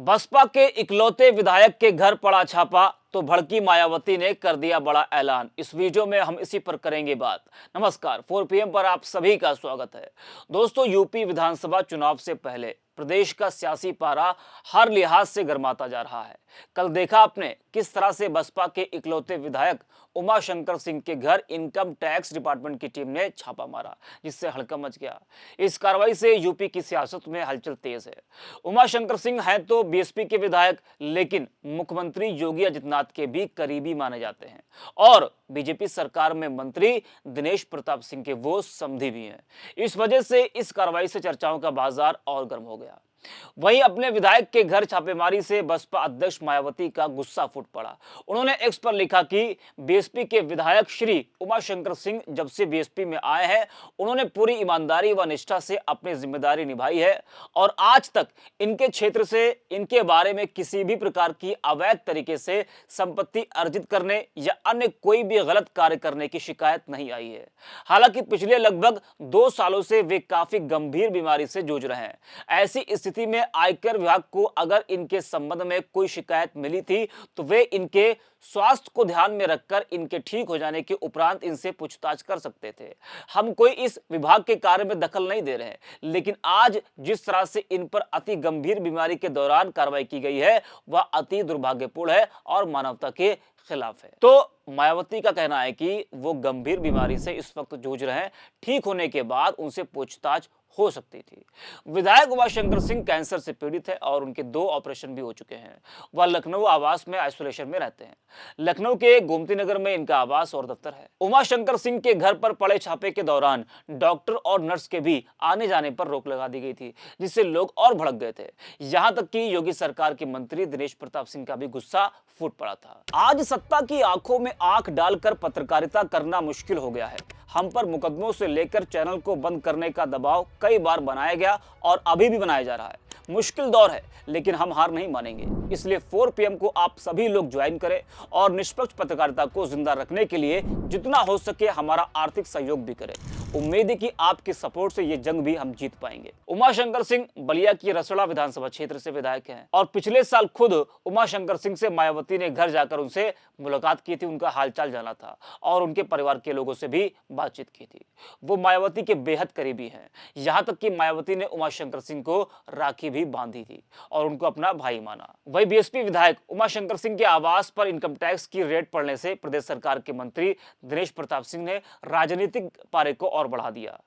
बसपा के इकलौते विधायक के घर पड़ा छापा तो भड़की मायावती ने कर दिया बड़ा ऐलान। इस वीडियो में हम इसी पर करेंगे बात। नमस्कार, 4 PM पर आप सभी का स्वागत है। दोस्तों, यूपी विधानसभा चुनाव से पहले प्रदेश का सियासी पारा हर लिहाज से गर्माता जा रहा है। कल देखा आपने किस तरह से बसपा के इकलौते विधायक उमाशंकर सिंह के घर इनकम टैक्स डिपार्टमेंट की टीम ने छापा मारा, जिससे हड़कंप मच गया। इस कार्रवाई से यूपी की सियासत में हलचल तेज है। उमाशंकर सिंह हैं तो बीएसपी के विधायक, लेकिन मुख्यमंत्री योगी आदित्यनाथ के भी करीबी माने जाते हैं और बीजेपी सरकार में मंत्री दिनेश प्रताप सिंह के वो समधी भी हैं। इस वजह से इस कार्रवाई से चर्चाओं का बाजार और गर्म हो गया। वहीं अपने विधायक के घर छापेमारी से बसपा अध्यक्ष मायावती का गुस्सा फूट पड़ा। उन्होंने एक्स पर लिखा कि बीएसपी के विधायक श्री उमाशंकर सिंह जब से बीएसपी में आए हैं, उन्होंने पूरी ईमानदारी व निष्ठा से अपनी जिम्मेदारी निभाई है और आज तक इनके क्षेत्र से इनके बारे में किसी भी प्रकार की अवैध तरीके से संपत्ति अर्जित करने या अन्य कोई भी गलत कार्य करने की शिकायत नहीं आई है। हालांकि पिछले लगभग 2 सालों से वे काफी गंभीर बीमारी से जूझ रहे हैं। ऐसी स्थिति में आयकर विभाग को अगर इनके संबंध में कोई शिकायत मिली थी तो वे इनके स्वास्थ्य को ध्यान में रखकर इनके ठीक हो जाने के उपरांत इनसे पूछताछ कर सकते थे। हम कोई इस विभाग के कार्य में दखल नहीं दे रहे हैं, लेकिन आज जिस तरह से इन पर अति गंभीर बीमारी के दौरान कार्रवाई की गई है वह अति दुर्भाग्यपूर्ण है और मानवता के खिलाफ है। तो मायावती का कहना है कि वो गंभीर बीमारी से इस वक्त जूझ रहे हैं, ठीक होने के बाद उनसे पूछताछ हो सकती थी। विधायक उमाशंकर सिंह कैंसर से पीड़ित है और उनके 2 ऑपरेशन भी हो चुके हैं। वह लखनऊ आवास में आइसोलेशन में रहते हैं। लखनऊ के गोमती नगर में इनका आवास और दफ्तर है। उमाशंकर सिंह के घर पर पड़े छापे के दौरान डॉक्टर और नर्स के भी आने जाने पर रोक लगा दी गई थी, जिससे लोग और भड़क गए थे। यहां तक कि योगी सरकार के मंत्री दिनेश प्रताप सिंह का भी गुस्सा फूट पड़ा था। आज सत्ता की आंखों में आंख डालकर पत्रकारिता करना मुश्किल हो गया है। हम पर मुकदमों से लेकर चैनल को बंद करने का दबाव कई बार बनाया गया और अभी भी बनाया जा रहा है। मुश्किल दौर है, लेकिन हम हार नहीं मानेंगे। इसलिए 4 PM को आप सभी लोग ज्वाइन करें और निष्पक्ष पत्रकारिता को जिंदा रखने के लिए जितना हो सके हमारा आर्थिक सहयोग भी करें। उम्मीद है कि आपके सपोर्ट से ये जंग भी हम जीत पाएंगे। उमाशंकर सिंह बलिया की रसोड़ा विधानसभा क्षेत्र से विधायक हैं और पिछले साल खुद उमाशंकर सिंह से मायावती ने घर जाकर उनसे मुलाकात की थी, उनका हालचाल जाना था और उनके परिवार के लोगों से भी बातचीत की थी। वो मायावती के बेहद करीबी हैं, यहाँ तक कि मायावती ने उमाशंकर सिंह को राखी भी बांधी थी और उनको अपना भाई माना। वही बीएसपी विधायक उमाशंकर सिंह के आवास पर इनकम टैक्स की रेड पड़ने से प्रदेश सरकार के मंत्री दिनेश प्रताप सिंह ने राजनीतिक पारे को और बढ़ा दिया।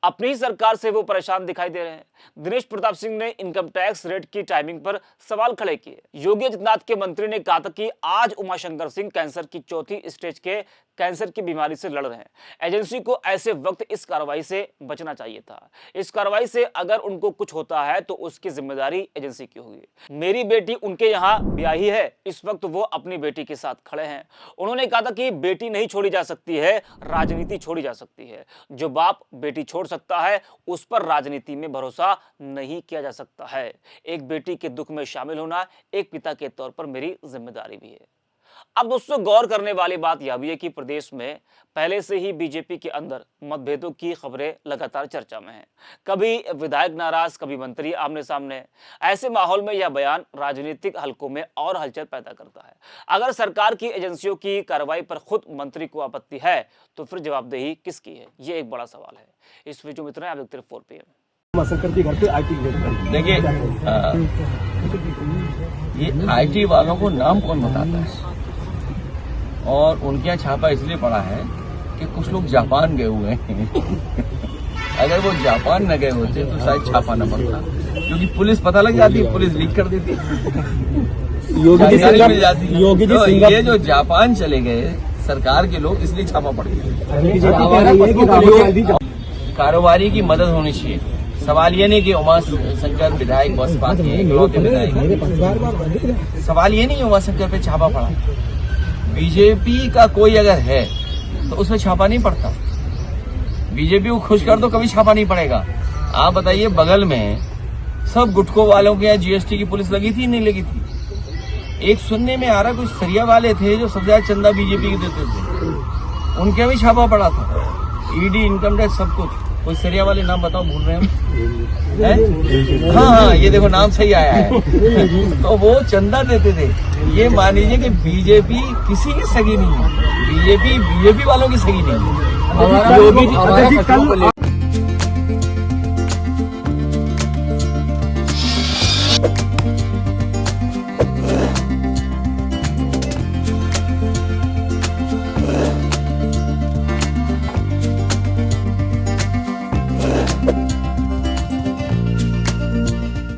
अपनी ही सरकार से वो परेशान दिखाई दे रहे हैं। दिनेश प्रताप सिंह ने इनकम टैक्स रेट की टाइमिंग पर सवाल खड़े किए। योगी आदित्यनाथ के मंत्री ने कहा था कि आज उमाशंकर सिंह कैंसर की 4थी स्टेज के कैंसर की बीमारी से लड़ रहे हैं। एजेंसी को ऐसे वक्त इस कार्रवाई से बचना चाहिए था। इस कार्रवाई से अगर उनको कुछ होता है तो उसकी जिम्मेदारी एजेंसी की होगी। मेरी बेटी उनके यहाँ ब्याही है, इस वक्त वो अपनी बेटी के साथ खड़े हैं। उन्होंने कहा था कि बेटी नहीं छोड़ी जा सकती है, राजनीति छोड़ी जा सकती है। जो बाप बेटी छोड़ सकता है उस पर राजनीति में भरोसा नहीं किया जा सकता है। एक बेटी के दुख में शामिल होना एक पिता के तौर पर मेरी जिम्मेदारी भी है। अब दोस्तों, गौर करने वाली बात यह भी है कि प्रदेश में पहले से ही बीजेपी के अंदर मतभेदों की खबरें लगातार चर्चा में हैं। कभी विधायक नाराज, कभी मंत्री आमने सामने। ऐसे माहौल में यह बयान राजनीतिक हलकों में और हलचल पैदा करता है। अगर सरकार की एजेंसियों की कार्रवाई पर खुद मंत्री को आपत्ति है तो फिर जवाबदेही किसकी है, ये एक बड़ा सवाल है। इस वीडियो में इतना। आप देखते रहिए 4 PM। देखिए, ये आईटी वालों को नाम कौन बताता है और उनके यहाँ छापा इसलिए पड़ा है कि कुछ लोग जापान गए हुए हैं। अगर वो जापान न गए होते तो शायद छापा न पड़ता, क्योंकि पुलिस पता लग जाती, पुलिस लीक कर देती, जानकारी मिल जाती। तो ये जो जापान चले गए सरकार के लोग, इसलिए छापा पड़ गया। कारोबारी की मदद होनी चाहिए। सवाल ये नहीं कि उमाशंकर विधायक बसपा के इकलौते विधायक, सवाल ये नहीं कि उमाशंकर पे छापा पड़ा। बीजेपी का कोई अगर है तो उसमें छापा नहीं पड़ता। बीजेपी को खुश कर दो, कभी छापा नहीं पड़ेगा। आप बताइए, बगल में सब गुटखों वालों के यहाँ जीएसटी की पुलिस लगी थी, नहीं लगी थी? एक सुनने में आ रहा कुछ सरिया वाले थे जो सबसे ज्यादा चंदा बीजेपी के देते थे, उनके भी छापा पड़ा था। ईडी, इनकम टैक्स, सब कुछ। कोई सरिया वाले नाम बताओ, भूल रहे हैं? हाँ, ये देखो नाम सही आया है। तो वो चंदा देते थे। ये मान लीजिए कि बीजेपी किसी की सगी नहीं है, बीजेपी वालों की सगी नहीं है।